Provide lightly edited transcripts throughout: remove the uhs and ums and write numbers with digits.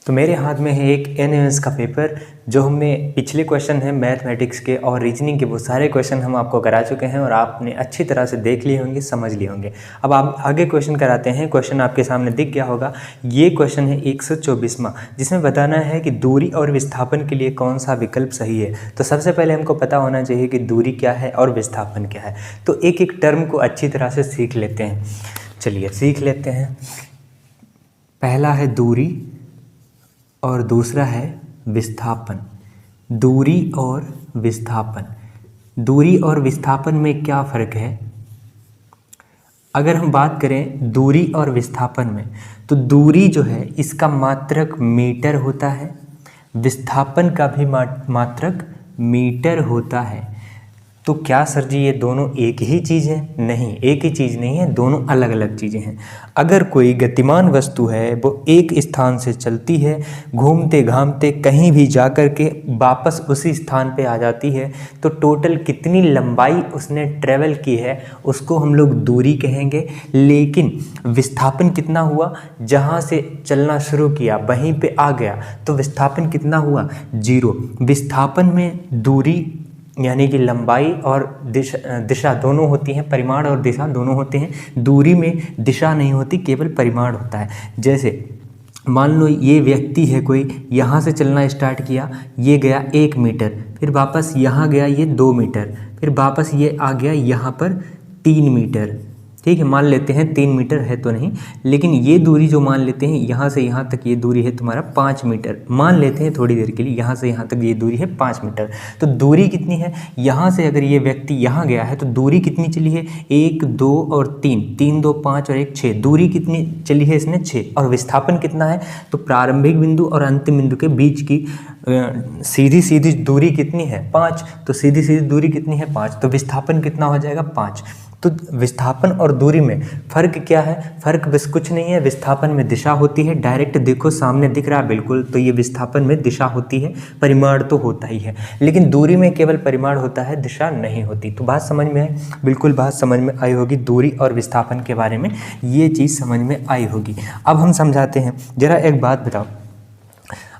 तो मेरे हाथ में है एक एनएमएस का पेपर जो हमने पिछले क्वेश्चन है मैथमेटिक्स के और रीजनिंग के वो सारे क्वेश्चन हम आपको करा चुके हैं और आपने अच्छी तरह से देख लिए होंगे, समझ लिए होंगे। अब आप आगे क्वेश्चन कराते हैं। क्वेश्चन आपके सामने दिख गया होगा। ये क्वेश्चन है 124वां, जिसमें बताना है कि दूरी और विस्थापन के लिए कौन सा विकल्प सही है। तो सबसे पहले हमको पता होना चाहिए कि दूरी क्या है और विस्थापन क्या है। तो एक एक टर्म को अच्छी तरह से सीख लेते हैं। चलिए सीख लेते हैं। पहला है दूरी और दूसरा है विस्थापन। दूरी और विस्थापन, दूरी और विस्थापन में क्या फ़र्क है? अगर हम बात करें दूरी और विस्थापन में, तो दूरी जो है इसका मात्रक मीटर होता है, विस्थापन का भी मात्रक मीटर होता है। तो क्या सर जी ये दोनों एक ही चीज़ है? नहीं, एक ही चीज़ नहीं है, दोनों अलग अलग चीज़ें हैं। अगर कोई गतिमान वस्तु है वो एक स्थान से चलती है, घूमते घामते कहीं भी जा कर के वापस उसी स्थान पे आ जाती है, तो टोटल कितनी लंबाई उसने ट्रेवल की है उसको हम लोग दूरी कहेंगे। लेकिन विस्थापन कितना हुआ? जहाँ से चलना शुरू किया वहीं पे आ गया, तो विस्थापन कितना हुआ? 0। विस्थापन में दूरी यानी कि लंबाई और दिशा दोनों होती हैं, परिमाण और दिशा दोनों होते हैं। दूरी में दिशा नहीं होती, केवल परिमाण होता है। जैसे मान लो ये व्यक्ति है कोई, यहाँ से चलना स्टार्ट किया, ये गया 1 मीटर, फिर वापस यहाँ गया ये 2 मीटर, फिर वापस ये आ गया यहाँ पर 3 मीटर। ठीक है, मान लेते हैं 3 मीटर है तो नहीं, लेकिन ये दूरी जो मान लेते हैं यहाँ से यहाँ तक ये दूरी है तुम्हारा 5 मीटर। मान लेते हैं थोड़ी देर के लिए यहाँ से यहाँ तक ये दूरी है 5 मीटर। तो दूरी कितनी है? यहाँ से अगर ये व्यक्ति यहाँ गया है तो दूरी कितनी चली है? 1, 2 और 3, 3, 2, 5 और 1, 6। दूरी कितनी चली है इसने? 6। और विस्थापन कितना है? तो प्रारंभिक बिंदु और अंतिम बिंदु के बीच की सीधी सीधी दूरी कितनी है? 5। तो सीधी सीधी दूरी कितनी है? 5। तो विस्थापन कितना हो जाएगा? 5। तो विस्थापन और दूरी में फ़र्क क्या है? फ़र्क बस कुछ नहीं है। विस्थापन में दिशा होती है, डायरेक्ट देखो सामने दिख रहा है बिल्कुल, तो ये विस्थापन में दिशा होती है, परिमाण तो होता ही है। लेकिन दूरी में केवल परिमाण होता है, दिशा नहीं होती। तो बात समझ में आई? बिल्कुल बात समझ में आई होगी। दूरी और विस्थापन के बारे में ये चीज़ समझ में आई होगी। अब हम समझाते हैं। ज़रा एक बात बताओ,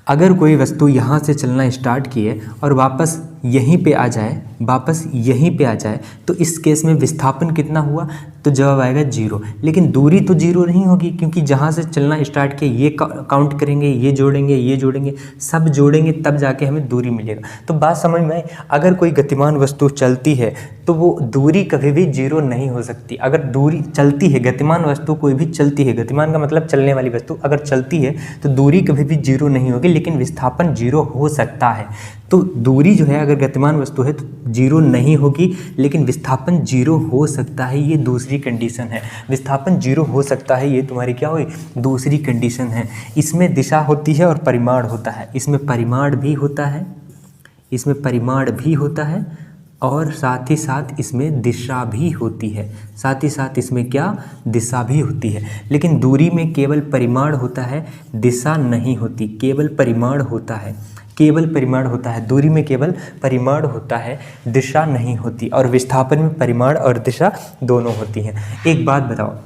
अगर कोई वस्तु यहाँ से चलना स्टार्ट किए और वापस यहीं पे आ जाए, वापस यहीं पे आ जाए, तो इस केस में विस्थापन कितना हुआ? तो जवाब आएगा 0। लेकिन दूरी तो 0 नहीं होगी, क्योंकि जहाँ से चलना स्टार्ट किया ये काउंट करेंगे, ये जोड़ेंगे, ये जोड़ेंगे, सब जोड़ेंगे तब जाके हमें दूरी मिलेगा। तो बात समझ में आई? अगर कोई गतिमान वस्तु चलती है तो वो दूरी कभी भी 0 नहीं हो सकती। अगर दूरी चलती है, गतिमान वस्तु कोई भी चलती है, गतिमान का मतलब चलने वाली वस्तु अगर चलती है तो दूरी कभी भी 0 नहीं होगी, लेकिन विस्थापन 0 हो सकता है। तो दूरी जो है अगर गतिमान वस्तु है तो 0 नहीं होगी, लेकिन विस्थापन 0 हो सकता है। ये दूसरी कंडीशन है। विस्थापन 0 हो सकता है, ये तुम्हारी क्या हुई? दूसरी कंडीशन है। इसमें दिशा होती है और परिमाण होता है। इसमें परिमाण भी होता है, इसमें परिमाण भी होता है और साथ ही साथ इसमें दिशा भी होती है। साथ ही साथ इसमें क्या? दिशा भी होती है। लेकिन दूरी में केवल परिमाण होता है, दिशा नहीं होती, केवल परिमाण होता है, केवल परिमाण होता है। दूरी में केवल परिमाण होता है, दिशा नहीं होती। और विस्थापन में परिमाण और दिशा दोनों होती हैं। एक बात बताओ,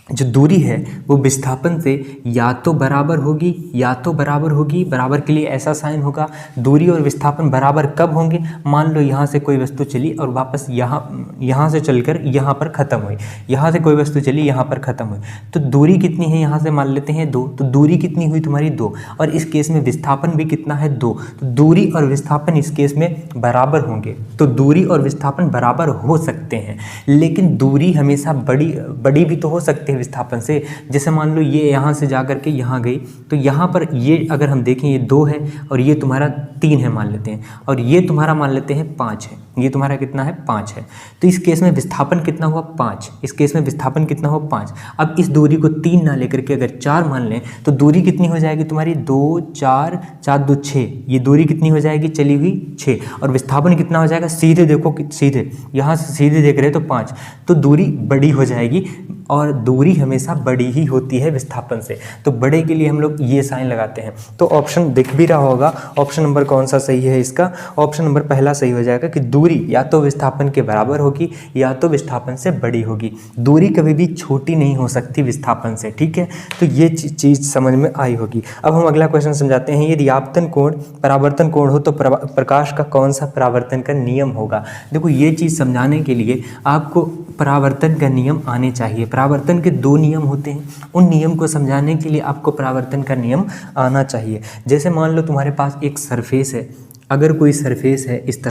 जो दूरी है वो विस्थापन से या तो बराबर होगी या तो बराबर होगी। बराबर के लिए ऐसा साइन होगा। दूरी और विस्थापन बराबर कब होंगे? मान लो यहाँ से कोई वस्तु चली और वापस यहाँ से चलकर यहाँ पर ख़त्म हुई, यहाँ से कोई वस्तु चली यहाँ पर ख़त्म हुई, तो दूरी कितनी है? यहाँ से मान लेते हैं 2। तो दूरी कितनी हुई तुम्हारी? 2। और इस केस में विस्थापन भी कितना है? 2। तो दूरी और विस्थापन इस केस में बराबर होंगे। तो दूरी और विस्थापन बराबर हो सकते हैं, लेकिन दूरी हमेशा बड़ी भी तो हो सकती है विस्थापन से। जैसे मान लो ये यहाँ से जा कर के यहाँ गई, तो यहाँ पर ये अगर हम देखें ये 2 है और ये तुम्हारा 3 है मान लेते हैं, और ये तुम्हारा मान लेते हैं 5 है। ये तुम्हारा कितना है? 5 है। तो इस केस में विस्थापन कितना हुआ? 5। इस केस में विस्थापन कितना हुआ? 5। अब इस दूरी को 3 ना लेकर के अगर 4 मान लें तो दूरी कितनी हो जाएगी तुम्हारी? 2, 4, 4, 2, 6। ये दूरी कितनी हो जाएगी? चली हुई 6। और विस्थापन कितना हो जाएगा? सीधे देखो, सीधे यहाँ से सीधे देख रहे तो 5। तो दूरी बड़ी हो जाएगी और दूरी हमेशा बड़ी ही होती है विस्थापन से। तो बड़े के लिए हम लोग ये साइन लगाते हैं। तो ऑप्शन दिख भी रहा होगा, ऑप्शन नंबर कौन सा सही है इसका, ऑप्शन नंबर पहला सही हो जाएगा कि दूरी या तो विस्थापन के बराबर होगी या तो विस्थापन से बड़ी होगी। दूरी कभी भी छोटी नहीं हो सकती विस्थापन से, ठीक है। तो ये चीज़ समझ में आई होगी। अब हम अगला क्वेश्चन समझाते हैं। यदि आपतन कोण परावर्तन कोण हो तो प्रकाश का कौन सा परावर्तन का नियम होगा। देखो ये चीज़ समझाने के लिए आपको परावर्तन का नियम आने चाहिए। परावर्तन के 2 नियम होते हैं, उन नियम को समझाने के लिए आपको परावर्तन का नियम आना चाहिए। जैसे मान लो तुम्हारे पास एक सरफेस है, अगर कोई सरफेस है इस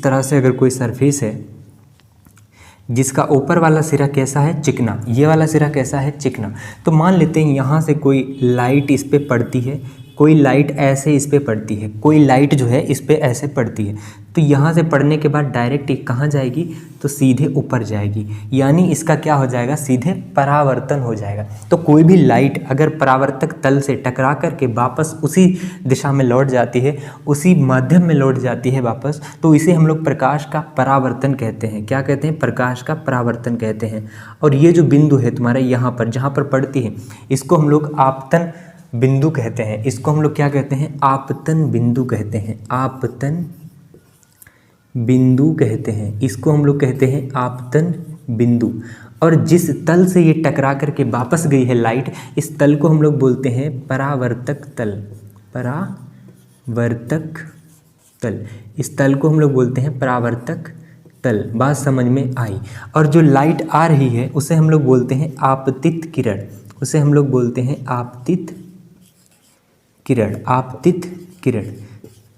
तरह से अगर कोई सरफेस है जिसका ऊपर वाला सिरा कैसा है, चिकना, ये वाला सिरा कैसा है, चिकना। तो मान लेते हैं यहाँ से कोई लाइट इस पे पड़ती है, कोई लाइट ऐसे इस पे पड़ती है, कोई लाइट जो है इस पे ऐसे पड़ती है। तो यहाँ से पड़ने के बाद डायरेक्ट ये कहाँ जाएगी, तो सीधे ऊपर जाएगी, यानी इसका क्या हो जाएगा, सीधे परावर्तन हो जाएगा। तो कोई भी लाइट अगर परावर्तक तल से टकरा करके वापस उसी दिशा में लौट जाती है, उसी माध्यम में लौट जाती है वापस, तो इसे हम लोग प्रकाश का परावर्तन कहते हैं। क्या कहते हैं, प्रकाश का परावर्तन कहते हैं। और ये जो बिंदु है तुम्हारे यहाँ पर जहाँ पर पड़ती है, इसको हम लोग आपतन बिंदु कहते हैं। इसको हम लोग क्या कहते हैं, आपतन बिंदु कहते हैं, आपतन बिंदु कहते हैं। इसको हम लोग कहते हैं आपतन बिंदु। और जिस तल से ये टकरा करके वापस गई है लाइट, इस तल को हम लोग बोलते हैं परावर्तक तल, परावर्तक तल। इस तल को हम लोग बोलते हैं परावर्तक तल। बात समझ में आई। और जो लाइट आ रही है उसे हम लोग बोलते हैं आपतित किरण, उसे हम लोग बोलते हैं आपतित किरण, आपतित किरण,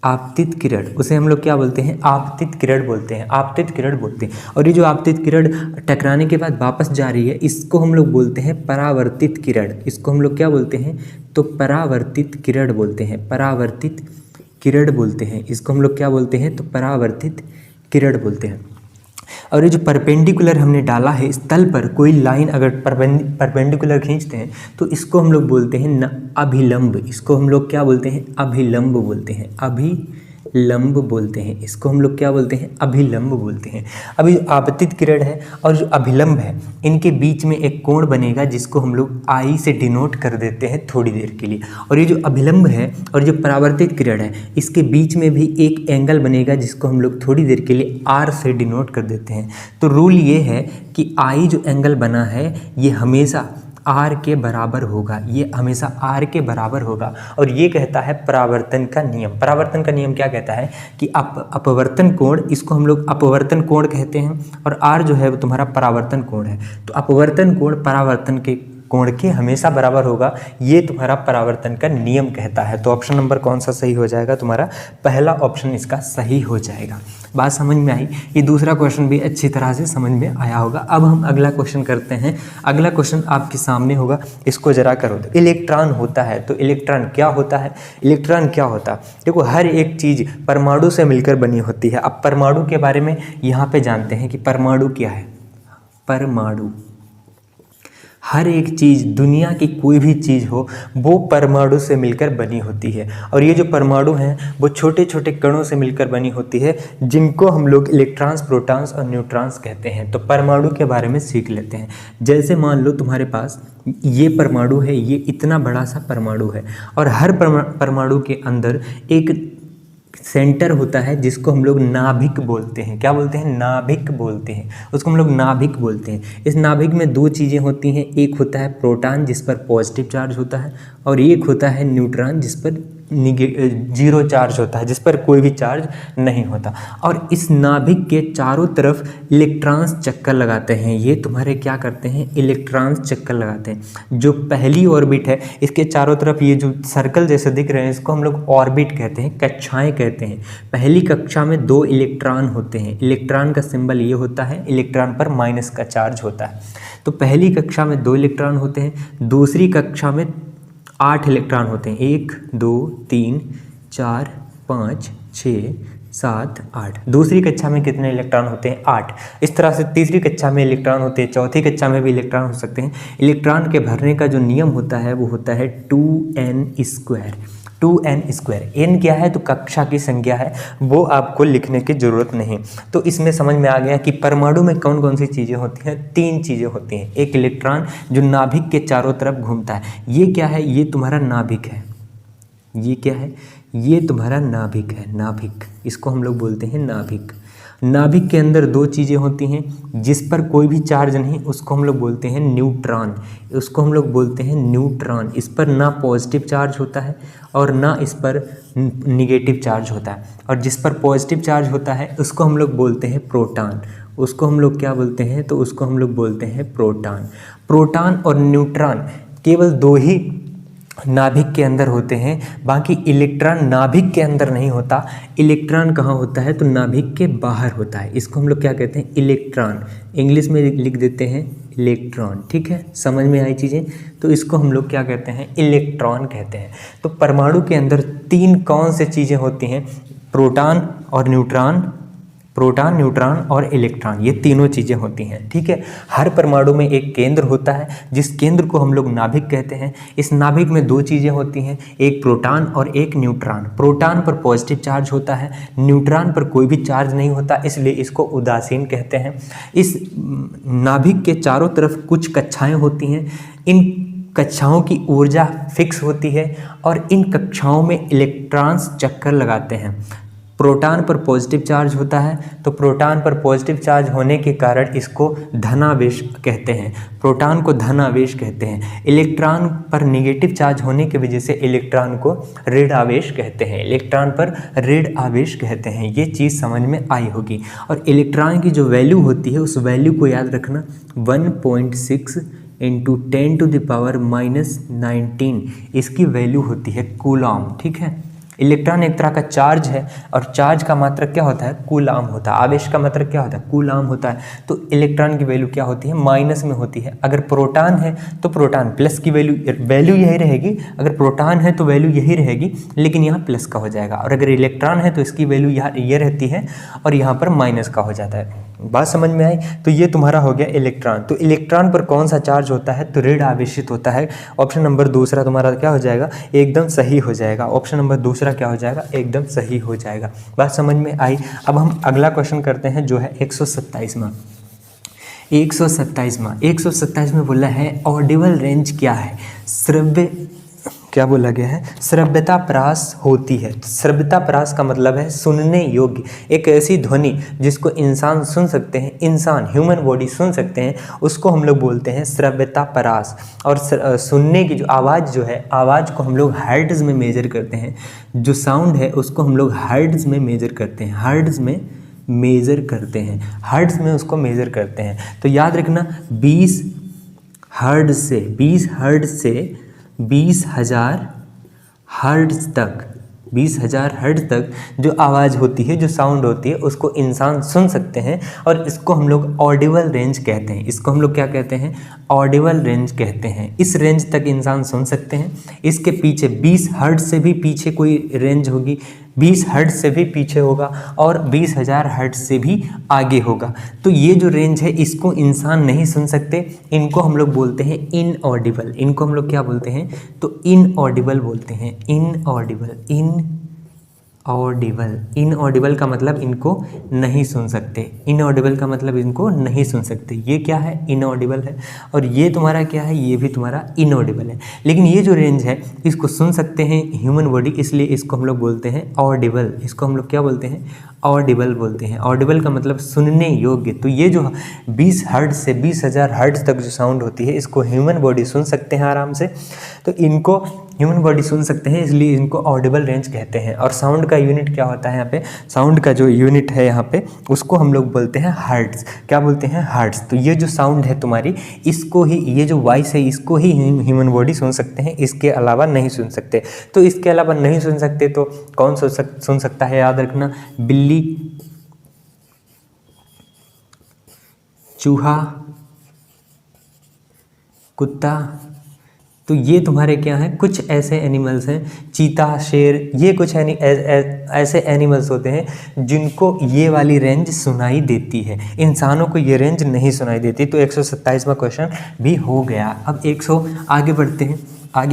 आपतित किरण, उसे हम लोग क्या बोलते हैं, आपतित किरण बोलते हैं, आपतित किरण बोलते हैं। और ये जो आपतित किरण टकराने के बाद वापस जा रही है, इसको हम लोग बोलते हैं परावर्तित किरण। इसको हम लोग क्या बोलते हैं, तो परावर्तित किरण बोलते हैं, परावर्तित किरण बोलते हैं। इसको हम लोग क्या बोलते हैं, तो परावर्तित किरण बोलते हैं। और ये जो परपेंडिकुलर हमने डाला है, इस तल पर कोई लाइन अगर परपेंडिकुलर खींचते हैं तो इसको हम लोग बोलते हैं अभिलंब। इसको हम लोग क्या बोलते हैं, अभिलंब बोलते हैं, अभिलंब बोलते हैं। इसको हम लोग क्या बोलते हैं, अभिलंब बोलते हैं। अभी जो आपतित किरण है और जो अभिलंब है, इनके बीच में एक कोण बनेगा जिसको हम लोग आई से डिनोट कर देते हैं थोड़ी देर के लिए। और ये जो अभिलंब है और जो परावर्तित किरण है, इसके बीच में भी एक एंगल बनेगा जिसको हम लोग थोड़ी देर के लिए आर से डिनोट कर देते हैं। तो रूल ये है कि आई जो एंगल बना है ये हमेशा आर के बराबर होगा, ये हमेशा आर के बराबर होगा। और ये कहता है परावर्तन का नियम। परावर्तन का नियम क्या कहता है कि अपवर्तन कोण, इसको हम लोग अपवर्तन कोण कहते हैं, और आर जो है वो तुम्हारा परावर्तन कोण है। तो अपवर्तन कोण परावर्तन के कोण के हमेशा बराबर होगा, ये तुम्हारा परावर्तन का नियम कहता है। तो ऑप्शन नंबर कौन सा सही हो जाएगा, तुम्हारा पहला ऑप्शन इसका सही हो जाएगा। बात समझ में आई। ये दूसरा क्वेश्चन भी अच्छी तरह से समझ में आया होगा। अब हम अगला क्वेश्चन करते हैं। अगला क्वेश्चन आपके सामने होगा, इसको जरा करो। इलेक्ट्रॉन होता है, तो इलेक्ट्रॉन क्या होता है, इलेक्ट्रॉन क्या होता है। देखो हर एक चीज़ परमाणु से मिलकर बनी होती है। अब परमाणु के बारे में यहाँ पे जानते हैं कि परमाणु क्या है। परमाणु, हर एक चीज़, दुनिया की कोई भी चीज़ हो वो परमाणु से मिलकर बनी होती है। और ये जो परमाणु हैं वो छोटे छोटे कणों से मिलकर बनी होती है, जिनको हम लोग इलेक्ट्रॉन्स, प्रोटॉन्स और न्यूट्रॉन्स कहते हैं। तो परमाणु के बारे में सीख लेते हैं। जैसे मान लो तुम्हारे पास ये परमाणु है, ये इतना बड़ा सा परमाणु है, और हर परमाणु के अंदर एक सेंटर होता है जिसको हम लोग नाभिक बोलते हैं। क्या बोलते हैं, नाभिक बोलते हैं, उसको हम लोग नाभिक बोलते हैं। इस नाभिक में 2 चीज़ें होती हैं, एक होता है प्रोटॉन जिस पर पॉजिटिव चार्ज होता है, और एक होता है न्यूट्रॉन जिस पर जीरो चार्ज होता है, जिस पर कोई भी चार्ज नहीं होता। और इस नाभिक के चारों तरफ इलेक्ट्रॉन्स चक्कर लगाते हैं। ये तुम्हारे क्या करते हैं, इलेक्ट्रॉन्स चक्कर लगाते हैं। जो पहली ऑर्बिट है, इसके चारों तरफ ये जो सर्कल जैसे दिख रहे हैं, इसको हम लोग ऑर्बिट कहते हैं, कक्षाएं कहते हैं। पहली कक्षा में 2 इलेक्ट्रॉन होते हैं। इलेक्ट्रॉन का सिंबल ये होता है, इलेक्ट्रॉन पर माइनस का चार्ज होता है। तो पहली कक्षा में 2 इलेक्ट्रॉन होते हैं, दूसरी कक्षा में 8 इलेक्ट्रॉन होते हैं। 1 2 3 4 5 6 7, 8। दूसरी कक्षा में कितने इलेक्ट्रॉन होते हैं? 8। इस तरह से तीसरी कक्षा में इलेक्ट्रॉन होते हैं, चौथी कक्षा में भी इलेक्ट्रॉन हो सकते हैं। इलेक्ट्रॉन के भरने का जो नियम होता है वो होता है 2n²। 2n²। n क्या है? तो कक्षा की संख्या है, वो आपको लिखने की ज़रूरत नहीं। तो इसमें समझ में आ गया कि परमाणु में कौन कौन सी चीज़ें होती हैं। 3 चीज़ें होती हैं। एक इलेक्ट्रॉन जो नाभिक के चारों तरफ घूमता है, ये क्या है? ये तुम्हारा नाभिक है। ये क्या है? ये तुम्हारा नाभिक है। नाभिक, इसको हम लोग बोलते हैं नाभिक। नाभिक के अंदर 2 चीज़ें होती हैं। जिस पर कोई भी चार्ज नहीं, उसको हम लोग बोलते हैं न्यूट्रॉन। उसको हम लोग बोलते हैं न्यूट्रॉन। इस पर ना पॉजिटिव चार्ज होता है और ना इस पर निगेटिव चार्ज होता है। और जिस पर पॉजिटिव चार्ज होता है उसको हम लोग बोलते हैं प्रोटॉन। उसको हम लोग क्या बोलते हैं? तो उसको हम लोग बोलते हैं प्रोटॉन। प्रोटॉन और न्यूट्रॉन केवल 2 ही नाभिक के अंदर होते हैं, बाकी इलेक्ट्रॉन नाभिक के अंदर नहीं होता। इलेक्ट्रॉन कहाँ होता है? तो नाभिक के बाहर होता है। इसको हम लोग क्या कहते हैं? इलेक्ट्रॉन। इंग्लिश में लिख देते हैं इलेक्ट्रॉन। ठीक है, समझ में आई चीज़ें? तो इसको हम लोग क्या कहते हैं? इलेक्ट्रॉन कहते हैं। तो परमाणु के अंदर 3 कौन से चीज़ें होती हैं? प्रोटॉन और न्यूट्रॉन, प्रोटॉन, न्यूट्रॉन और इलेक्ट्रॉन, ये तीनों चीज़ें होती हैं। ठीक है, हर परमाणु में एक केंद्र होता है, जिस केंद्र को हम लोग नाभिक कहते हैं। इस नाभिक में 2 चीज़ें होती हैं, एक प्रोटॉन और एक न्यूट्रॉन। प्रोटॉन पर पॉजिटिव चार्ज होता है, न्यूट्रॉन पर कोई भी चार्ज नहीं होता, इसलिए इसको उदासीन कहते हैं। इस नाभिक के चारों तरफ कुछ कक्षाएँ होती हैं। इन कक्षाओं की ऊर्जा फिक्स होती है और इन कक्षाओं में इलेक्ट्रॉन्स चक्कर लगाते हैं। प्रोटॉन पर पॉजिटिव चार्ज होता है, तो प्रोटॉन पर पॉजिटिव चार्ज होने के कारण इसको धनावेश कहते हैं। प्रोटॉन को धनावेश कहते हैं। इलेक्ट्रॉन पर नेगेटिव चार्ज होने की वजह से इलेक्ट्रॉन को ऋण आवेश कहते हैं। इलेक्ट्रॉन पर ऋण आवेश कहते हैं। ये चीज़ समझ में आई होगी। और इलेक्ट्रॉन की जो वैल्यू होती है उस वैल्यू को याद रखना, 1.6 × 10⁻⁻19 इसकी वैल्यू होती है कूलॉम। ठीक है, इलेक्ट्रॉन एक तरह का चार्ज है और चार्ज का मात्रक क्या होता है? कूलाम होता है। आवेश का मात्रक क्या होता है? कूलाम होता है। तो इलेक्ट्रॉन की वैल्यू क्या होती है? माइनस में होती है। अगर प्रोटॉन है तो प्रोटॉन प्लस की वैल्यू यही रहेगी। अगर प्रोटॉन है तो वैल्यू यही रहेगी, लेकिन यहाँ प्लस का हो जाएगा। और अगर इलेक्ट्रॉन है तो इसकी वैल्यू यहाँ ये रहती है और यहाँ पर माइनस का हो जाता है। बात समझ में आई? तो ये तुम्हारा हो गया इलेक्ट्रॉन। तो इलेक्ट्रॉन पर कौन सा चार्ज होता है? तो ऋण आवेशित होता है। ऑप्शन नंबर दूसरा तुम्हारा क्या हो जाएगा? एकदम सही हो जाएगा। ऑप्शन नंबर दूसरा क्या हो जाएगा? एकदम सही हो जाएगा। बात समझ में आई? अब हम अगला क्वेश्चन करते हैं, जो है 127वां। 127 में बोला है ऑडिबल रेंज क्या है? श्रव्य, क्या बोला गया है? श्रव्यता परास होती है। श्रव्यता परास का मतलब है सुनने योग्य, एक ऐसी ध्वनि जिसको इंसान सुन सकते हैं, इंसान ह्यूमन बॉडी सुन सकते हैं, उसको हम लोग बोलते हैं श्रव्यता परास। और सुनने की जो आवाज़ जो है, आवाज़ को हम लोग हर्ट्ज में मेजर करते हैं। जो साउंड है उसको हम लोग हर्ट्ज में मेजर करते हैं। हर्ट्ज में मेजर करते हैं, हर्ट्ज में उसको मेजर करते हैं। तो याद रखना 20 हर्ट्ज से 20,000 हर्ट्ज तक, 20,000 हर्ट्ज तक जो आवाज़ होती है, जो साउंड होती है, उसको इंसान सुन सकते हैं और इसको हम लोग ऑडिबल रेंज कहते हैं। इसको हम लोग क्या कहते हैं? ऑडिबल रेंज कहते हैं। इस रेंज तक इंसान सुन सकते हैं। इसके पीछे 20 हर्ट्ज से भी पीछे कोई रेंज होगी, 20 हर्ट्ज से भी पीछे होगा और 20,000 हर्ट्ज से भी आगे होगा। तो ये जो रेंज है इसको इंसान नहीं सुन सकते। इनको हम लोग बोलते हैं इनऑडिबल। इनको हम लोग क्या बोलते हैं? तो इनऑडिबल बोलते हैं। इनऑडिबल का मतलब इनको नहीं सुन सकते। इनऑडिबल का मतलब इनको नहीं सुन सकते। ये क्या है? इनऑडिबल है। और ये तुम्हारा क्या है? ये भी तुम्हारा इनऑडिबल है। लेकिन ये जो रेंज है इसको सुन सकते हैं ह्यूमन बॉडी, इसलिए इसको हम लोग बोलते हैं ऑडिबल। इसको हम लोग क्या बोलते हैं? ऑडिबल बोलते हैं। ऑडिबल का मतलब सुनने योग्य। तो ये जो 20 हर्ट्ज से 20,000 हर्ट्ज तक जो साउंड होती है इसको ह्यूमन बॉडी सुन सकते हैं आराम से। तो इनको ह्यूमन बॉडी सुन सकते हैं, इसलिए इनको ऑडिबल रेंज कहते हैं। और साउंड का यूनिट क्या होता है यहाँ पे? साउंड का जो यूनिट है यहाँ पे उसको हम लोग बोलते हैं हर्ट्ज। क्या बोलते हैं? हर्ट्ज। तो ये जो साउंड है तुम्हारी, इसको ही, ये जो वॉइस है इसको ही ह्यूमन बॉडी सुन सकते हैं, इसके अलावा नहीं सुन सकते। तो इसके अलावा नहीं सुन सकते तो कौन सुन सकता है? याद रखना, बिल्ली, चूहा, कुत्ता, तो ये तुम्हारे क्या हैं, कुछ ऐसे एनिमल्स हैं, चीता, शेर, ये कुछ ऐसे एनिमल्स होते हैं जिनको ये वाली रेंज सुनाई देती है, इंसानों को ये रेंज नहीं सुनाई देती। तो 127वां क्वेश्चन भी हो गया। अब 100 आगे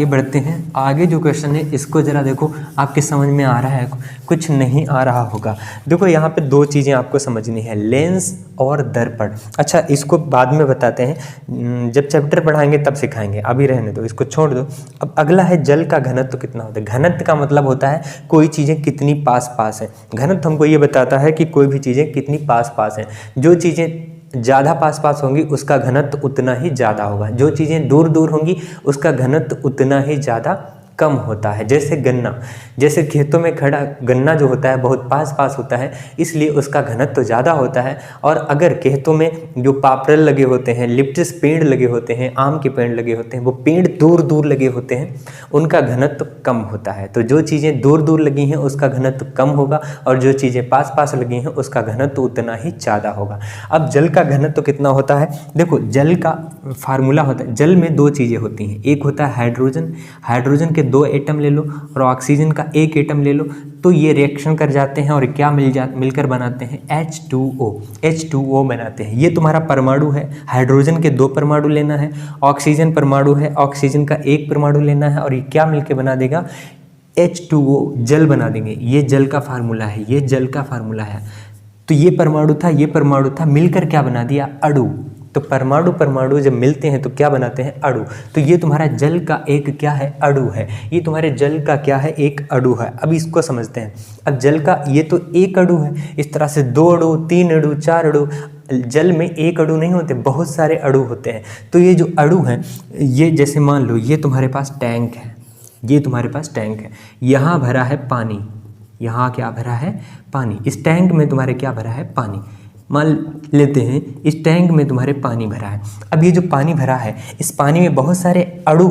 बढ़ते हैं। आगे जो क्वेश्चन है इसको ज़रा देखो, आपके समझ में आ रहा है, कुछ नहीं आ रहा होगा। देखो यहाँ पे दो चीज़ें आपको समझनी है, लेंस और दर्पण। अच्छा, इसको बाद में बताते हैं, जब चैप्टर पढ़ाएंगे तब सिखाएंगे, अभी रहने दो, इसको छोड़ दो। अब अगला है जल का घनत्व कितना होता है। घनत्व का मतलब होता है कोई चीज़ें कितनी पास पास हैं। घनत्व हमको ये बताता है कि कोई भी चीज़ें कितनी पास पास हैं। जो चीज़ें ज़्यादा पास पास होंगी उसका घनत्व उतना ही ज़्यादा होगा, जो चीज़ें दूर दूर होंगी उसका घनत्व उतना ही ज़्यादा कम होता है। जैसे गन्ना, जैसे खेतों में खड़ा गन्ना जो होता है बहुत पास पास होता है, इसलिए उसका घनत्व तो ज़्यादा होता है। और अगर खेतों में जो पापरल लगे होते हैं, लिप्टस पेड़ लगे होते हैं, आम के पेड़ लगे होते हैं, वो पेड़ दूर दूर लगे होते हैं, उनका घनत्व कम होता है। तो जो चीज़ें दूर दूर लगी हैं उसका घनत्व कम होगा, और जो चीज़ें पास पास लगी हैं उसका घनत्व उतना ही ज़्यादा होगा। अब जल का घनत्व कितना होता है, देखो जल का फार्मूला होता है, जल में दो चीज़ें होती हैं, एक होता है हाइड्रोजन, हाइड्रोजन के 2 एटम ले लो और ऑक्सीजन का 1 एटम ले लो, तो ये रिएक्शन कर जाते हैं और क्या मिलकर बनाते हैं, H2O बनाते हैं। ये तुम्हारा परमाणु है, हाइड्रोजन के 2 परमाणु लेना है, ऑक्सीजन परमाणु है, ऑक्सीजन का 1 परमाणु लेना है, और ये क्या मिलकर बना देगा, H2O, जल बना देंगे। ये जल का फार्मूला है, ये जल का फार्मूला है। तो ये परमाणु था, मिलकर क्या बना दिया, अणु। तो परमाणु जब मिलते हैं तो क्या बनाते हैं, अणु। तो ये तुम्हारा जल का एक क्या है, अणु है। ये तुम्हारे जल का क्या है, एक अणु है। अब इसको समझते हैं। अब जल का ये तो एक अणु है, इस तरह से 2 अणु, 3 अणु, 4 अणु। जल में एक अणु नहीं होते, बहुत सारे अणु होते हैं। तो ये जो अणु हैं, ये जैसे मान लो ये तुम्हारे पास टैंक है, ये तुम्हारे पास टैंक है, यहाँ भरा है पानी, यहाँ क्या भरा है, पानी। इस टैंक में तुम्हारे क्या भरा है, पानी। मान लेते हैं इस टैंक में तुम्हारे पानी भरा है। अब ये जो पानी भरा है, इस पानी में बहुत सारे अणु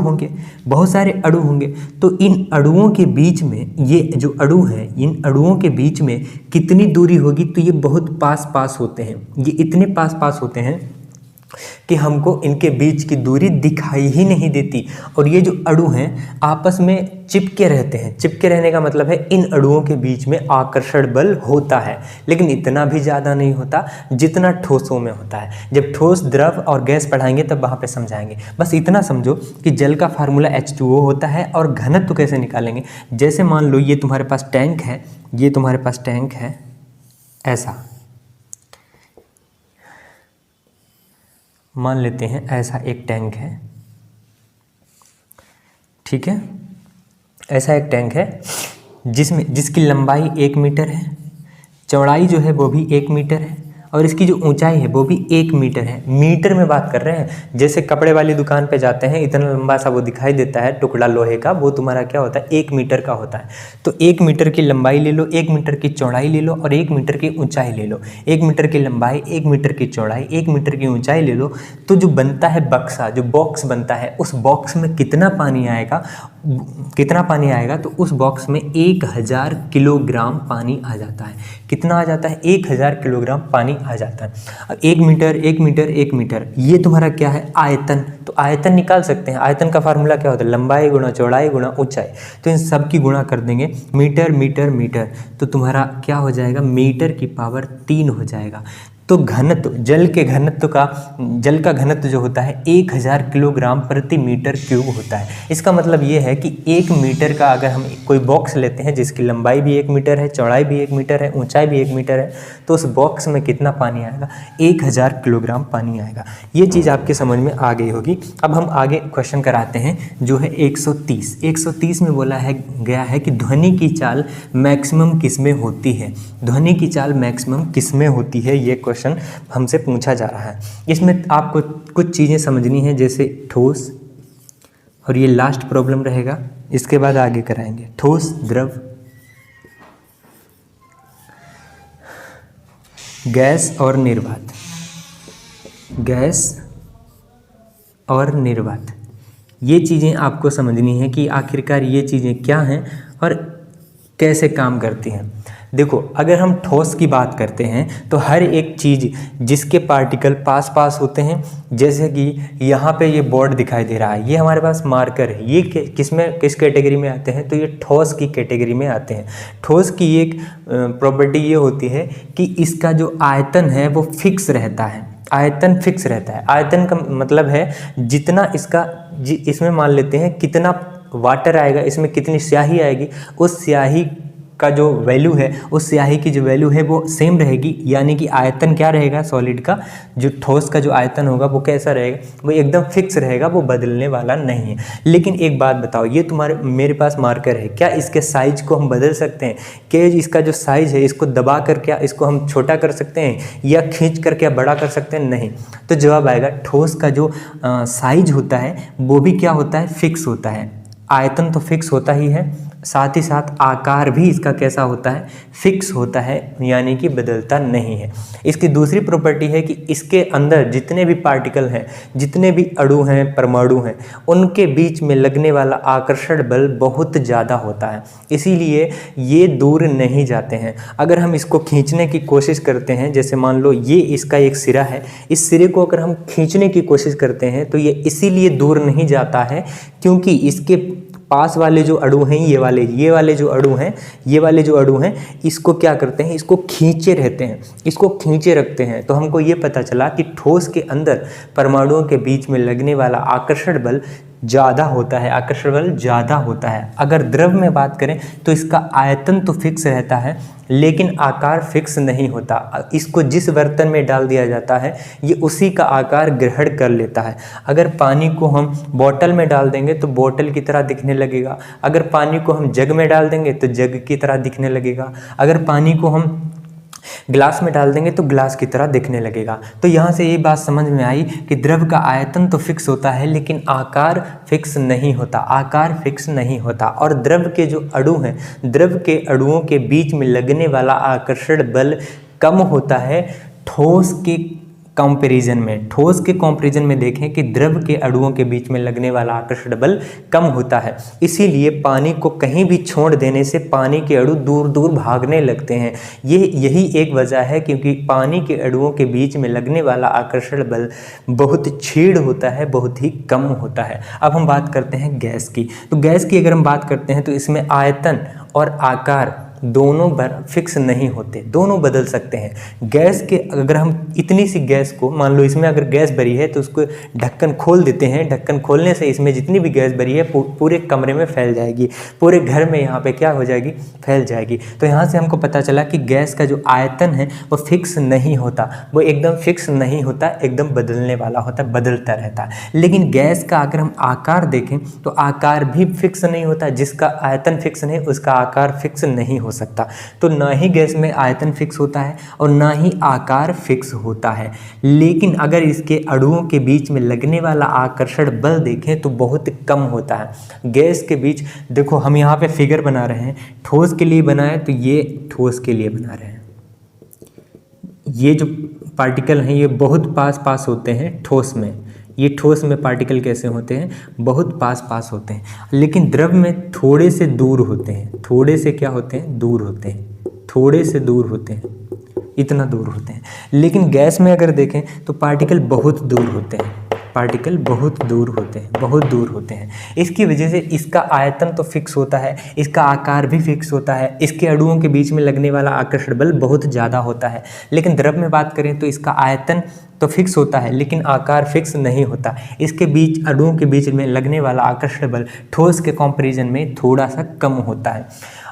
होंगे, तो इन अणुओं के बीच में, ये जो अणु हैं, इन अणुओं के बीच में कितनी दूरी होगी, तो ये बहुत पास पास होते हैं, ये इतने पास पास होते हैं कि हमको इनके बीच की दूरी दिखाई ही नहीं देती। और ये जो अणु हैं आपस में चिपके रहते हैं। चिपके रहने का मतलब है इन अणुओं के बीच में आकर्षण बल होता है, लेकिन इतना भी ज़्यादा नहीं होता जितना ठोसों में होता है। जब ठोस, द्रव और गैस पढ़ाएंगे तब वहाँ पे समझाएंगे। बस इतना समझो कि जल का फार्मूला H2O होता है। और घनत्व कैसे निकालेंगे, जैसे मान लो ये तुम्हारे पास टैंक है, ये तुम्हारे पास टैंक है, ऐसा मान लेते हैं, ऐसा एक टैंक है, ठीक है। ऐसा एक टैंक है जिसकी लंबाई 1 मीटर है, चौड़ाई जो है वो भी 1 मीटर है, और इसकी जो ऊंचाई है वो भी 1 मीटर है। मीटर में बात कर रहे हैं। जैसे कपड़े वाली दुकान पे जाते हैं, इतना लंबा सा वो दिखाई देता है टुकड़ा लोहे का, वो तुम्हारा क्या होता है, 1 मीटर का होता है। तो 1 मीटर की लंबाई ले लो, 1 मीटर की चौड़ाई ले लो, और 1 मीटर की ऊंचाई ले लो। 1 मीटर की लंबाई, 1 मीटर की चौड़ाई, 1 मीटर की ऊंचाई ले लो, तो जो बनता है बक्सा, जो बॉक्स बनता है, उस बॉक्स में कितना पानी आएगा, तो उस बॉक्स में 1000 किलोग्राम पानी आ जाता है। कितना आ जाता है, 1000 किलोग्राम पानी आ जाता है। अब 1 मीटर, ये तुम्हारा क्या है, आयतन। तो आयतन निकाल सकते हैं। आयतन का फार्मूला क्या होता है, लंबाई गुणा चौड़ाई गुणा ऊंचाई। तो इन सब की गुणा कर देंगे, मीटर, तो तुम्हारा क्या हो जाएगा, मीटर की पावर 3 हो जाएगा। तो घनत्व, जल का घनत्व जो होता है 1000 किलोग्राम प्रति मीटर क्यूब होता है। इसका मतलब ये है कि 1 मीटर का अगर हम कोई बॉक्स लेते हैं जिसकी लंबाई भी 1 मीटर है, चौड़ाई भी 1 मीटर है, ऊंचाई भी 1 मीटर है, तो उस बॉक्स में कितना पानी आएगा, 1000 किलोग्राम पानी आएगा। ये चीज़ आपके समझ में आ गई होगी। अब हम आगे क्वेश्चन कराते हैं जो है 130 में बोला है गया है कि ध्वनि की चाल मैक्सिमम किस में होती है। ध्वनि की चाल मैक्सिमम किस में होती है, ये क्वेश्चन हमसे पूछा जा रहा है। इसमें आपको कुछ चीज़ें समझनी है, जैसे ठोस, और ये लास्ट प्रॉब्लम रहेगा, इसके बाद आगे कराएंगे। ठोस, द्रव, गैस और निर्वात। ये चीज़ें आपको समझनी है कि आखिरकार ये चीज़ें क्या हैं और कैसे काम करती हैं। देखो, अगर हम ठोस की बात करते हैं तो हर एक चीज़ जिसके पार्टिकल पास पास होते हैं, जैसे कि यहाँ पे ये बोर्ड दिखाई दे रहा है, ये हमारे पास मार्कर है, ये किस कैटेगरी में आते हैं, तो ये ठोस की कैटेगरी में आते हैं। ठोस की एक प्रॉपर्टी ये होती है कि इसका जो आयतन है वो फिक्स रहता है। आयतन फिक्स रहता है। आयतन का मतलब है जितना इसमें मान लेते हैं कितना वाटर आएगा, इसमें कितनी स्याही आएगी, उस स्याही का जो वैल्यू है, उस स्याही की जो वैल्यू है वो सेम रहेगी। यानी कि आयतन क्या रहेगा, सॉलिड का जो ठोस का जो आयतन होगा वो कैसा रहेगा, वो एकदम फिक्स रहेगा, वो बदलने वाला नहीं है। लेकिन एक बात बताओ, ये मेरे पास मार्कर है, क्या इसके साइज को हम बदल सकते हैं? क्या इसका जो साइज है इसको दबा कर क्या इसको हम छोटा कर सकते हैं या खींच कर क्या बड़ा कर सकते हैं? नहीं। तो जवाब आएगा ठोस का जो साइज होता है वो भी क्या होता है, फिक्स होता है। आयतन तो फिक्स होता ही है, साथ ही साथ आकार भी इसका कैसा होता है, फिक्स होता है, यानी कि बदलता नहीं है। इसकी दूसरी प्रॉपर्टी है कि इसके अंदर जितने भी पार्टिकल हैं, जितने भी अणु हैं, परमाणु हैं, उनके बीच में लगने वाला आकर्षण बल बहुत ज़्यादा होता है, इसीलिए ये दूर नहीं जाते हैं। अगर हम इसको खींचने की कोशिश करते हैं, जैसे मान लो ये इसका एक सिरा है, इस सिरे को अगर हम खींचने की कोशिश करते हैं तो ये इसीलिए दूर नहीं जाता है क्योंकि इसके पास वाले जो अणु हैं, ये वाले जो अणु हैं इसको क्या करते हैं, इसको खींचे रहते हैं, इसको खींचे रखते हैं। तो हमको ये पता चला कि ठोस के अंदर परमाणुओं के बीच में लगने वाला आकर्षण बल ज़्यादा होता है, आकर्षण बल ज़्यादा होता है। अगर द्रव में बात करें तो इसका आयतन तो फिक्स रहता है लेकिन आकार फिक्स नहीं होता। इसको जिस बर्तन में डाल दिया जाता है ये उसी का आकार ग्रहण कर लेता है। अगर पानी को हम बोतल में डाल देंगे तो बोतल की तरह दिखने लगेगा, अगर पानी को हम जग में डाल देंगे तो जग की तरह दिखने लगेगा, अगर पानी को हम ग्लास में डाल देंगे तो ग्लास की तरह दिखने लगेगा। तो यहाँ से ये बात समझ में आई कि द्रव का आयतन तो फिक्स होता है लेकिन आकार फिक्स नहीं होता, आकार फिक्स नहीं होता। और द्रव के जो अणु हैं, द्रव के अणुओं के बीच में लगने वाला आकर्षण बल कम होता है ठोस के कंपैरिजन में। ठोस के कंपैरिजन में देखें कि द्रव के अणुओं के बीच में लगने वाला आकर्षण बल कम होता है, इसीलिए पानी को कहीं भी छोड़ देने से पानी के अणु दूर दूर भागने लगते हैं। यही एक वजह है क्योंकि पानी के अणुओं के बीच में लगने वाला आकर्षण बल बहुत क्षीण होता है, बहुत ही कम होता है। अब हम बात करते हैं गैस की। तो गैस की अगर हम बात करते हैं तो इसमें आयतन और आकार दोनों फिक्स नहीं होते, दोनों बदल सकते हैं। गैस के अगर हम इतनी सी गैस को मान लो, इसमें अगर गैस भरी है तो उसको ढक्कन खोल देते हैं, ढक्कन खोलने से इसमें जितनी भी गैस भरी है पूरे कमरे में फैल जाएगी, पूरे घर में यहाँ पे क्या हो जाएगी, फैल जाएगी। तो यहाँ से हमको पता चला कि गैस का जो आयतन है वो फिक्स नहीं होता, वो एकदम फिक्स नहीं होता, एकदम बदलने वाला होता है, बदलता रहता है। लेकिन गैस का अगर हम आकार देखें तो आकार भी फिक्स नहीं होता, जिसका आयतन फिक्स नहीं उसका आकार फिक्स नहीं हो सकता। तो ना ही गैस में आयतन फिक्स होता है और ना ही आकार फिक्स होता है। लेकिन अगर इसके अणुओं के बीच में लगने वाला आकर्षण बल देखें तो बहुत कम होता है। गैस के बीच देखो, हम यहाँ पे फिगर बना रहे हैं, ठोस के लिए बनाए तो ये ठोस के लिए बना रहे हैं। ये जो पार्टिकल हैं ये बहुत पास पास होते हैं ठोस में। ये ठोस में पार्टिकल कैसे होते हैं, बहुत पास पास होते हैं, लेकिन द्रव में थोड़े से दूर होते हैं। थोड़े से क्या होते हैं, दूर होते हैं, थोड़े से दूर होते हैं, इतना दूर होते हैं। लेकिन गैस में अगर देखें तो पार्टिकल बहुत दूर होते हैं, पार्टिकल बहुत दूर होते हैं, बहुत दूर होते हैं। इसकी वजह से इसका आयतन तो फिक्स होता है, इसका आकार भी फिक्स होता है, इसके अणुओं के बीच में लगने वाला आकर्षण बल बहुत ज़्यादा होता है। लेकिन द्रव में बात करें तो इसका आयतन तो फिक्स होता है लेकिन आकार फिक्स नहीं होता। इसके बीच अणुओं के बीच में लगने वाला आकर्षण बल ठोस के कंपैरिजन में थोड़ा सा कम होता है।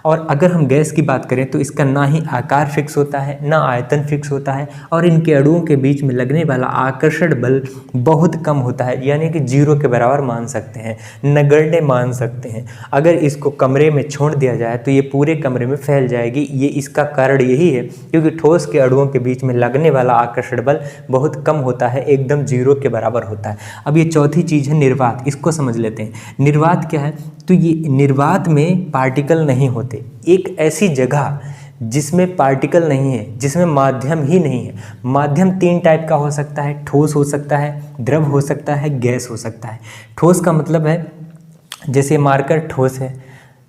और अगर हम गैस की बात करें तो इसका ना ही आकार फिक्स होता है, ना आयतन फिक्स होता है, और इनके अणुओं के बीच में लगने वाला आकर्षण बल बहुत कम होता है, यानी कि जीरो के बराबर मान सकते हैं, नगण्य मान सकते हैं। अगर इसको कमरे में छोड़ दिया जाए तो ये पूरे कमरे में फैल जाएगी। ये इसका कारण यही है क्योंकि ठोस के अणुओं के बीच में लगने वाला आकर्षण बल बहुत कम होता है, एकदम जीरो के बराबर होता है। अब ये चौथी चीज़ है निर्वात, इसको समझ लेते हैं। निर्वात क्या है, तो ये निर्वात में पार्टिकल नहीं होते। एक ऐसी जगह जिसमें पार्टिकल नहीं है, जिसमें माध्यम ही नहीं है। माध्यम तीन टाइप का हो सकता है, ठोस हो सकता है, द्रव हो सकता है, गैस हो सकता है। ठोस का मतलब है जैसे मार्कर ठोस है,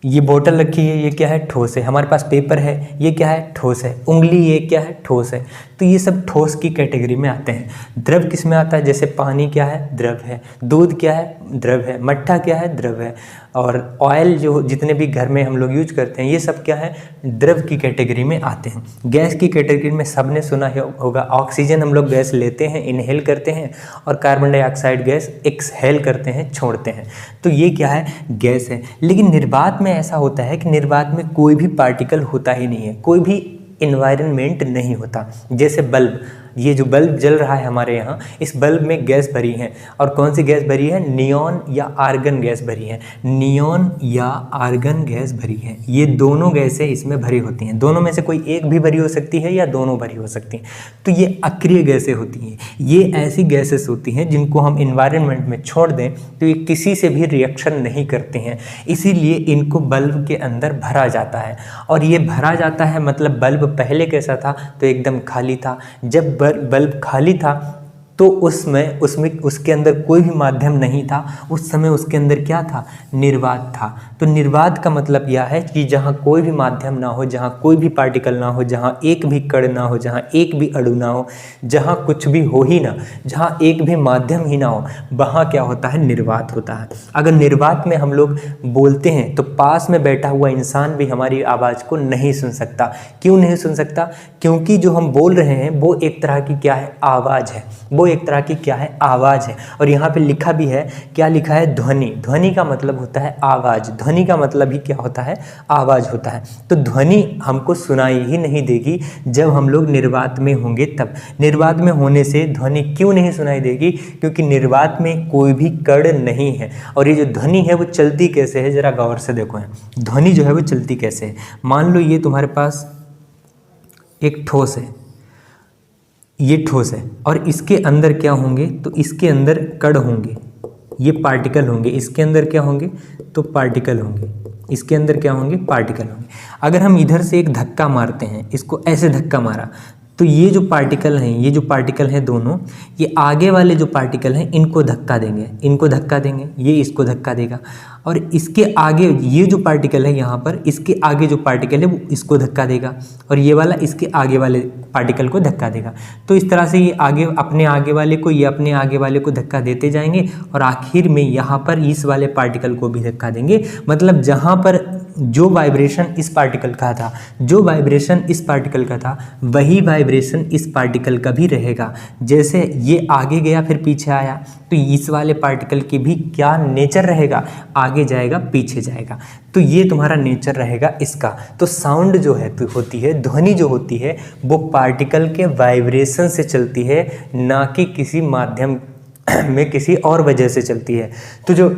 ये बोतल रखी है, ये क्या है? ठोस है। हमारे पास पेपर है, ये क्या है? ठोस है। उंगली, ये क्या है? ठोस है। तो ये सब ठोस की कैटेगरी में आते हैं। द्रव किस में आता है? जैसे पानी क्या है? द्रव है। दूध क्या है? द्रव है। मट्ठा क्या है? द्रव है। और ऑयल जो जितने भी घर में हम लोग यूज करते हैं, ये सब क्या है? द्रव की कैटेगरी में आते हैं। गैस की कैटेगरी में सबने सुना होगा, ऑक्सीजन हम लोग गैस लेते हैं, इनहेल करते हैं, और कार्बन डाइऑक्साइड गैस एक्सहेल करते हैं, छोड़ते हैं। तो ये क्या है? गैस है। लेकिन निर्वात में ऐसा होता है कि निर्वात में कोई भी पार्टिकल होता ही नहीं है, कोई भी इन्वायरमेंट नहीं होता। जैसे बल्ब, ये जो बल्ब जल रहा है हमारे यहाँ, इस बल्ब में गैस भरी है। और कौन सी गैस भरी है? नियॉन या आर्गन गैस भरी है। नियॉन या आर्गन गैस भरी है। ये दोनों गैसें इसमें भरी होती हैं। दोनों में से कोई एक भी भरी हो सकती है या दोनों भरी हो सकती हैं। तो ये अक्रिय गैसें होती हैं। ये ऐसी गैसेस होती हैं जिनको हम इन्वायरमेंट में छोड़ दें तो ये किसी से भी रिएक्शन नहीं करते हैं, इसीलिए इनको बल्ब के अंदर भरा जाता है। और ये भरा जाता है मतलब बल्ब पहले कैसा था? तो एकदम खाली था। जब बल्ब खाली था तो उसमें उसके अंदर कोई भी माध्यम नहीं था। उस समय उसके अंदर क्या था? निर्वात था। तो निर्वात का मतलब यह है कि जहाँ कोई भी माध्यम ना हो, जहाँ कोई भी पार्टिकल ना हो, जहाँ एक भी कण ना हो, जहाँ एक भी अणु ना हो, जहाँ कुछ भी हो ही ना, जहाँ एक भी माध्यम ही ना हो, वहाँ क्या होता है? निर्वात होता है। अगर निर्वात में हम लोग बोलते हैं तो पास में बैठा हुआ इंसान भी हमारी आवाज़ को नहीं सुन सकता। क्यों नहीं सुन सकता? क्योंकि जो हम बोल रहे हैं वो एक तरह की क्या है? आवाज़ है। वो एक तरह की क्या है? आवाज़ है। और यहाँ पे लिखा भी है, क्या लिखा है? ध्वनि। ध्वनि का मतलब होता है आवाज़। ध्वनि का मतलब ही क्या होता है? आवाज़ होता है। तो ध्वनि हमको सुनाई ही नहीं देगी जब हम लोग निर्वात में होंगे तब। निर्वात में होने से ध्वनि क्यों नहीं सुनाई देगी? क्योंकि निर्वात में कोई भी कण नहीं है। और ये जो ध्वनि है वो चलती कैसे है? ज़रा गौर से देखो। ध्वनि जो है वो चलती कैसे है? मान लो ये तुम्हारे पास एक ठोस है, ये ठोस है, और इसके अंदर क्या होंगे? तो इसके अंदर कण होंगे, ये पार्टिकल होंगे। इसके अंदर क्या होंगे? तो पार्टिकल होंगे। इसके अंदर क्या होंगे? पार्टिकल होंगे। अगर हम इधर से एक धक्का मारते हैं, इसको ऐसे धक्का मारा, तो ये जो पार्टिकल हैं, ये जो पार्टिकल हैं दोनों, ये आगे वाले जो पार्टिकल हैं इनको धक्का देंगे, इनको धक्का देंगे, ये इसको धक्का देगा। और इसके आगे ये जो पार्टिकल है यहाँ पर, इसके आगे जो पार्टिकल है वो इसको धक्का देगा, और ये वाला इसके आगे वाले पार्टिकल को धक्का देगा। तो इस तरह से ये आगे अपने आगे वाले को, ये अपने आगे वाले को धक्का देते जाएंगे, और आखिर में यहाँ पर इस वाले पार्टिकल को भी धक्का देंगे। मतलब जहाँ पर जो वाइब्रेशन इस पार्टिकल का था, जो वाइब्रेशन इस पार्टिकल का था, वही वाइब्रेशन इस पार्टिकल का भी रहेगा। जैसे ये आगे गया फिर पीछे आया, तो इस वाले पार्टिकल की भी क्या नेचर रहेगा? आगे जाएगा पीछे जाएगा। तो ये तुम्हारा नेचर रहेगा इसका। तो साउंड जो है तो होती है, ध्वनि जो होती है वो पार्टिकल के वाइब्रेशन से चलती है, ना कि किसी माध्यम में किसी और वजह से चलती है। तो जो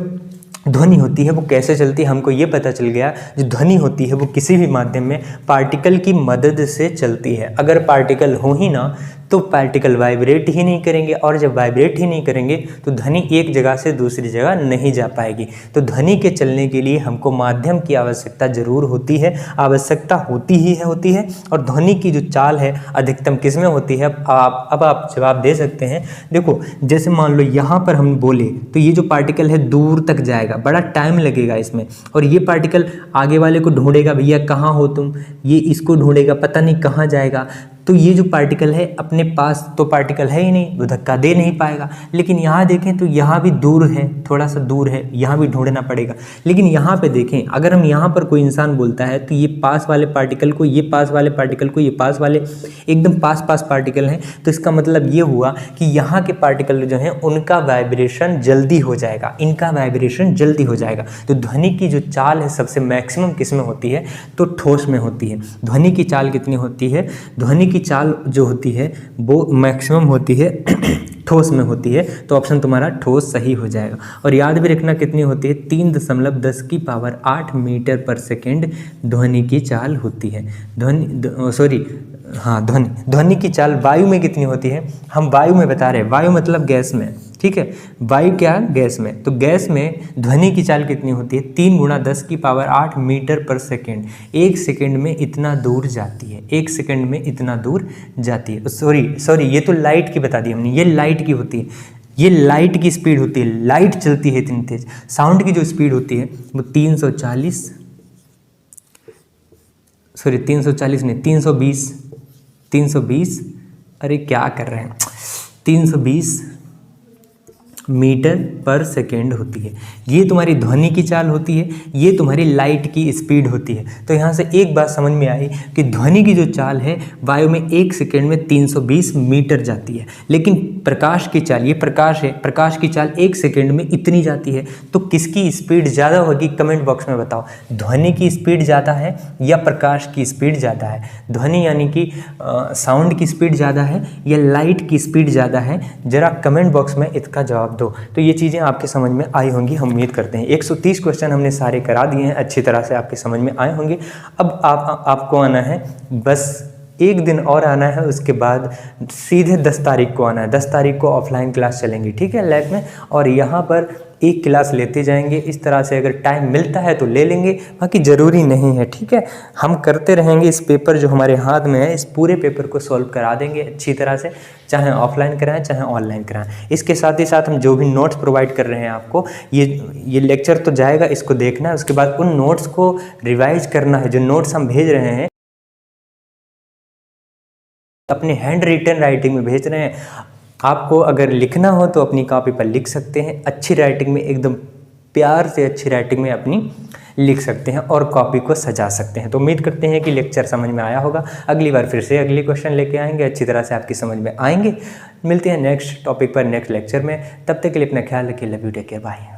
ध्वनि होती है वो कैसे चलती है? हमको ये पता चल गया, जो ध्वनि होती है वो किसी भी माध्यम में पार्टिकल की मदद से चलती है। अगर पार्टिकल हो ही ना तो पार्टिकल वाइब्रेट ही नहीं करेंगे, और जब वाइब्रेट ही नहीं करेंगे तो ध्वनि एक जगह से दूसरी जगह नहीं जा पाएगी। तो ध्वनि के चलने के लिए हमको माध्यम की आवश्यकता जरूर होती है, आवश्यकता होती है। और ध्वनि की जो चाल है अधिकतम किस में होती है? अब आप जवाब दे सकते हैं। देखो, जैसे मान लो यहाँ पर हम बोले तो ये जो पार्टिकल है दूर तक जाएगा, बड़ा टाइम लगेगा इसमें, और ये पार्टिकल आगे वाले को ढूंढेगा, भैया कहाँ हो तुम, ये इसको ढूंढेगा, पता नहीं कहाँ जाएगा। तो ये जो पार्टिकल है अपने पास तो पार्टिकल है ही नहीं, वो धक्का दे नहीं पाएगा। लेकिन यहाँ देखें तो यहाँ भी दूर है, थोड़ा सा दूर है, यहाँ भी ढूंढना पड़ेगा। लेकिन यहाँ पे देखें, अगर हम यहाँ पर कोई इंसान बोलता है तो ये पास वाले पार्टिकल को, ये पास वाले पार्टिकल को, ये पास वाले एकदम पास पार्टिकल हैं, तो इसका मतलब ये हुआ कि यहाँ के पार्टिकल जो हैं उनका वाइब्रेशन जल्दी हो जाएगा, इनका वाइब्रेशन जल्दी हो जाएगा। तो ध्वनि की जो चाल है सबसे मैक्सिमम किस में होती है? तो ठोस में होती है। ध्वनि की चाल कितनी होती है? ध्वनि की चाल जो होती है वो मैक्सिमम होती है ठोस में होती है। तो ऑप्शन तुम्हारा ठोस सही हो जाएगा। और याद भी रखना कितनी होती है? 3.10⁸ मीटर पर सेकेंड ध्वनि की चाल होती है। ध्वनि की चाल वायु में कितनी होती है? हम वायु में बता रहे हैं, वायु मतलब गैस में, ठीक है। वायु क्या? गैस में। तो गैस में ध्वनि की चाल कितनी होती है? 3 × 10⁸ मीटर पर सेकेंड। एक सेकेंड में इतना दूर जाती है, एक सेकेंड में इतना दूर जाती है। सॉरी, ये तो लाइट की बता दी हमने, ये लाइट की होती है, ये लाइट की स्पीड होती है। लाइट चलती है इतनी तेज। साउंड की जो स्पीड होती है वो 340 सॉरी 340 नहीं, 320, 320, अरे क्या कर रहे हैं, 320 मीटर पर सेकेंड होती है। ये तुम्हारी ध्वनि की चाल होती है, ये तुम्हारी लाइट की स्पीड होती है। तो यहाँ से एक बात समझ में आई कि ध्वनि की जो चाल है वायु में 1 सेकेंड में 320 मीटर जाती है, लेकिन प्रकाश की चाल, ये प्रकाश है, प्रकाश की चाल 1 सेकेंड में इतनी जाती है। तो किसकी स्पीड ज़्यादा होगी, कमेंट बॉक्स में बताओ। ध्वनि की स्पीड ज़्यादा है या प्रकाश की स्पीड ज़्यादा है? ध्वनि यानी कि साउंड की स्पीड ज़्यादा है या लाइट की स्पीड ज़्यादा है? ज़रा कमेंट बॉक्स में इसका जवाब दो। तो ये चीज़ें आपके समझ में आई होंगी, हम उम्मीद करते हैं। 130 क्वेश्चन हमने सारे करा दिए हैं, अच्छी तरह से आपके समझ में आए होंगे। अब आपको आना है, बस एक दिन और आना है, उसके बाद सीधे 10 तारीख को आना है। 10 तारीख को ऑफलाइन क्लास चलेंगी, ठीक है, लैब में, और यहाँ पर एक क्लास लेते जाएंगे। इस तरह से अगर टाइम मिलता है तो ले लेंगे, बाकी ज़रूरी नहीं है, ठीक है। हम करते रहेंगे, इस पेपर जो हमारे हाथ में है, इस पूरे पेपर को सॉल्व करा देंगे अच्छी तरह से, चाहे ऑफलाइन कराएं चाहे ऑनलाइन कराएं। इसके साथ ही साथ हम जो भी नोट्स प्रोवाइड कर रहे हैं आपको, ये लेक्चर तो जाएगा, इसको देखना है, उसके बाद उन नोट्स को रिवाइज करना है। जो नोट्स हम भेज रहे हैं अपने हैंड रिटन राइटिंग में भेज रहे हैं। आपको अगर लिखना हो तो अपनी कॉपी पर लिख सकते हैं, अच्छी राइटिंग में, एकदम प्यार से अच्छी राइटिंग में अपनी लिख सकते हैं और कॉपी को सजा सकते हैं। तो उम्मीद करते हैं कि लेक्चर समझ में आया होगा। अगली बार फिर से अगले क्वेश्चन लेके आएंगे, अच्छी तरह से आपकी समझ में आएंगे। मिलते हैं नेक्स्ट टॉपिक पर नेक्स्ट लेक्चर में, तब तक के लिए अपना ख्याल रखिए। Love you, take care, bye.